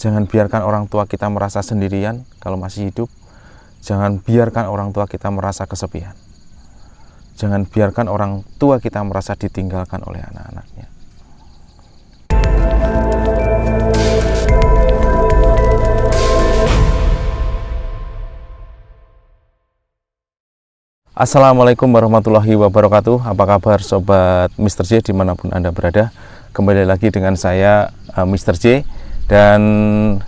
Jangan biarkan orang tua kita merasa sendirian kalau masih hidup. Jangan biarkan orang tua kita merasa kesepian. Jangan biarkan orang tua kita merasa ditinggalkan oleh anak-anaknya. Assalamualaikum warahmatullahi wabarakatuh. Apa kabar Sobat Mr. J dimanapun Anda berada. Kembali lagi dengan saya Mr. J. Dan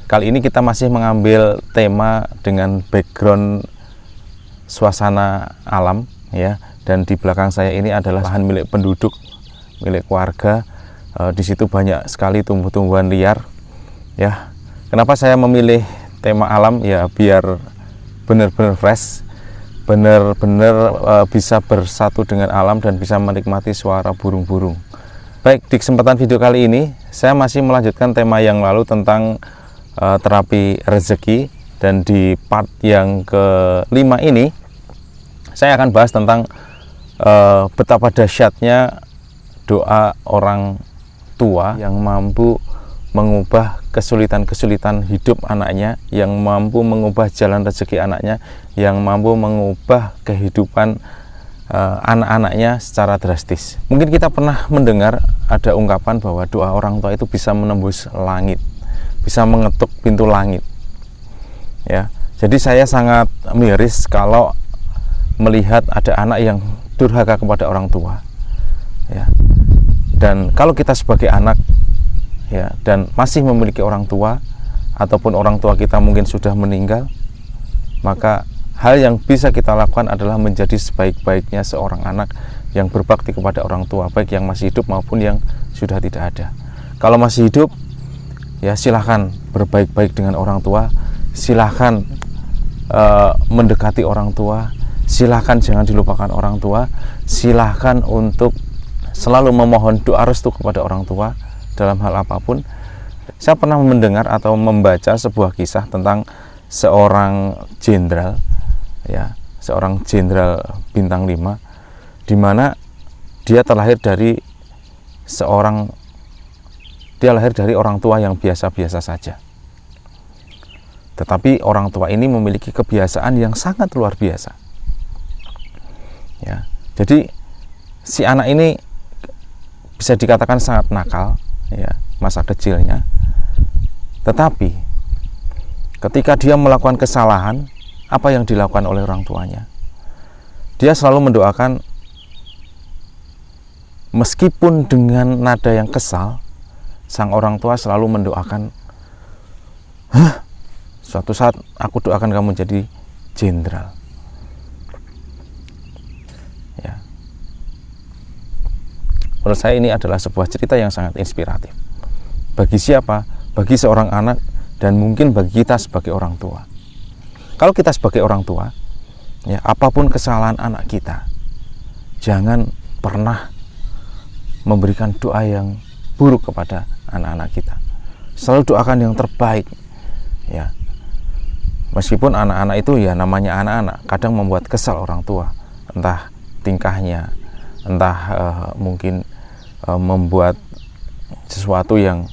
kali ini kita masih mengambil tema dengan background suasana alam ya. Dan di belakang saya ini adalah lahan milik penduduk, milik warga. Di situ banyak sekali tumbuh-tumbuhan liar ya. Kenapa saya memilih tema alam ya, biar benar-benar fresh, benar-benar bisa bersatu dengan alam dan bisa menikmati suara burung-burung. Baik, di kesempatan video kali ini saya masih melanjutkan tema yang lalu tentang terapi rezeki, dan di part yang kelima ini saya akan bahas tentang betapa dahsyatnya doa orang tua yang mampu mengubah kesulitan-kesulitan hidup anaknya, yang mampu mengubah jalan rezeki anaknya, yang mampu mengubah kehidupan anak-anaknya secara drastis. Mungkin kita pernah mendengar ada ungkapan bahwa doa orang tua itu bisa menembus langit, bisa mengetuk pintu langit. Ya, jadi saya sangat miris kalau melihat ada anak yang durhaka kepada orang tua. Ya, dan kalau kita sebagai anak ya dan masih memiliki orang tua, ataupun orang tua kita mungkin sudah meninggal, maka hal yang bisa kita lakukan adalah menjadi sebaik-baiknya seorang anak yang berbakti kepada orang tua, baik yang masih hidup maupun yang sudah tidak ada. Kalau masih hidup ya silahkan berbaik-baik dengan orang tua, silahkan mendekati orang tua, silahkan jangan dilupakan orang tua, silahkan untuk selalu memohon doa restu kepada orang tua dalam hal apapun. Saya pernah mendengar atau membaca sebuah kisah tentang seorang jenderal ya, seorang jenderal bintang 5, di mana dia lahir dari orang tua yang biasa-biasa saja. Tetapi orang tua ini memiliki kebiasaan yang sangat luar biasa. Ya, jadi si anak ini bisa dikatakan sangat nakal ya, masa kecilnya. Tetapi ketika dia melakukan kesalahan, apa yang dilakukan oleh orang tuanya? Dia selalu mendoakan, meskipun dengan nada yang kesal, sang orang tua selalu mendoakan, suatu saat aku doakan kamu jadi jenderal. Ya. Menurut saya ini adalah sebuah cerita yang sangat inspiratif. Bagi siapa? Bagi seorang anak, dan mungkin bagi kita sebagai orang tua. Kalau kita sebagai orang tua, ya apapun kesalahan anak kita, jangan pernah memberikan doa yang buruk kepada anak-anak kita. Selalu doakan yang terbaik. Ya, meskipun anak-anak itu ya namanya anak-anak, kadang membuat kesal orang tua, entah tingkahnya, entah mungkin membuat sesuatu yang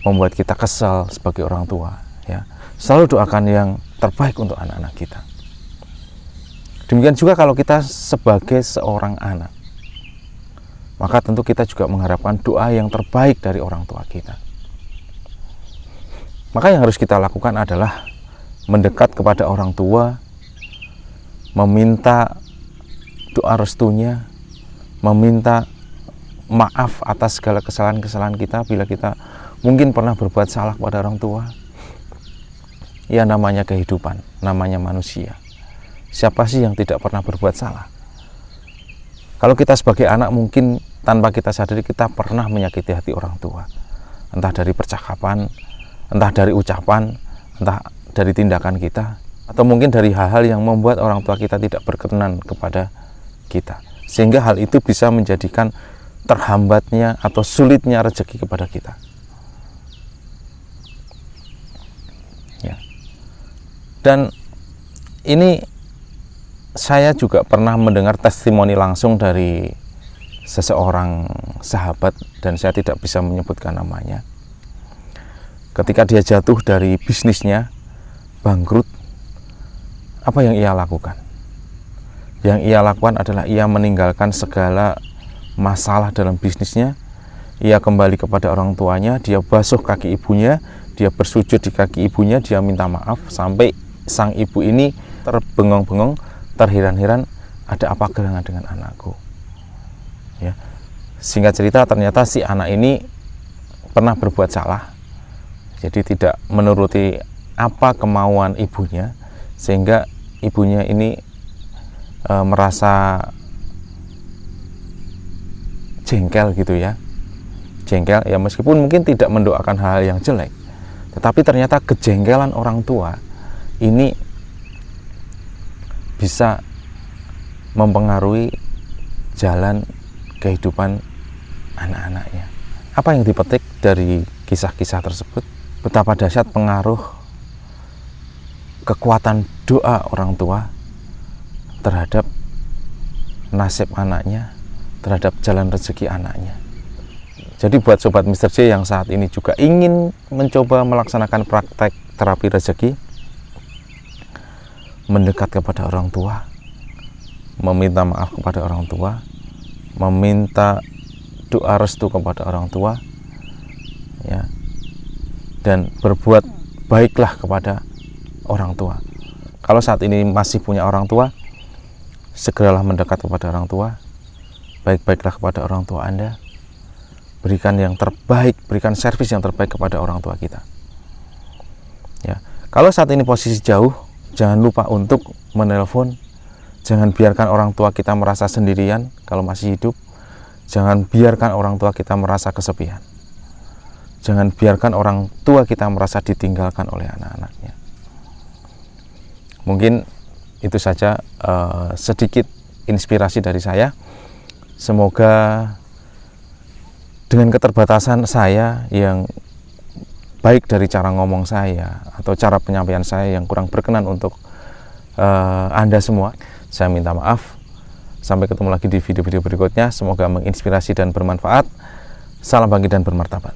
membuat kita kesal sebagai orang tua. Ya, selalu doakan yang terbaik untuk anak-anak kita. Demikian juga kalau kita sebagai seorang anak, maka tentu kita juga mengharapkan doa yang terbaik dari orang tua kita. Maka yang harus kita lakukan adalah mendekat kepada orang tua, meminta doa restunya, meminta maaf atas segala kesalahan-kesalahan kita bila kita mungkin pernah berbuat salah kepada orang tua. Ya namanya kehidupan, namanya manusia. Siapa sih yang tidak pernah berbuat salah? Kalau kita sebagai anak mungkin tanpa kita sadari kita pernah menyakiti hati orang tua. Entah dari percakapan, entah dari ucapan, entah dari tindakan kita, atau mungkin dari hal-hal yang membuat orang tua kita tidak berkenan kepada kita. Sehingga hal itu bisa menjadikan terhambatnya atau sulitnya rezeki kepada kita. Dan ini saya juga pernah mendengar testimoni langsung dari seseorang sahabat, dan saya tidak bisa menyebutkan namanya. ketika dia jatuh dari bisnisnya, bangkrut, apa yang ia lakukan? Yang ia lakukan adalah ia meninggalkan segala masalah dalam bisnisnya. Ia kembali kepada orang tuanya, dia basuh kaki ibunya, dia bersujud di kaki ibunya, dia minta maaf, sampai sang ibu ini terbengong-bengong, terheran-heran, ada apa gerangan dengan anakku? Ya. Singkat cerita, ternyata si anak ini pernah berbuat salah, jadi tidak menuruti apa kemauan ibunya, sehingga ibunya ini merasa jengkel gitu ya, jengkel ya, meskipun mungkin tidak mendoakan hal yang jelek, tetapi ternyata kejengkelan orang tua ini bisa mempengaruhi jalan kehidupan anak-anaknya. Apa yang dipetik dari kisah-kisah tersebut? Betapa dahsyat pengaruh kekuatan doa orang tua terhadap nasib anaknya, terhadap jalan rezeki anaknya. Jadi buat Sobat Mr. J yang saat ini juga ingin mencoba melaksanakan praktek terapi rezeki, mendekat kepada orang tua, meminta maaf kepada orang tua, meminta doa restu kepada orang tua, ya, dan berbuat baiklah kepada orang tua. Kalau saat ini masih punya orang tua, segeralah mendekat kepada orang tua, baik-baiklah kepada orang tua Anda, berikan yang terbaik, berikan servis yang terbaik kepada orang tua kita. Ya, kalau saat ini posisi jauh, jangan lupa untuk menelpon. Jangan biarkan orang tua kita merasa sendirian kalau masih hidup. Jangan biarkan orang tua kita merasa kesepian. Jangan biarkan orang tua kita merasa ditinggalkan oleh anak-anaknya. Mungkin itu saja sedikit inspirasi dari saya. Semoga dengan keterbatasan saya yang baik dari cara ngomong saya atau cara penyampaian saya yang kurang berkenan untuk Anda semua, saya minta maaf. Sampai ketemu lagi di video-video berikutnya. Semoga menginspirasi dan bermanfaat. Salam bangkit dan bermartabat.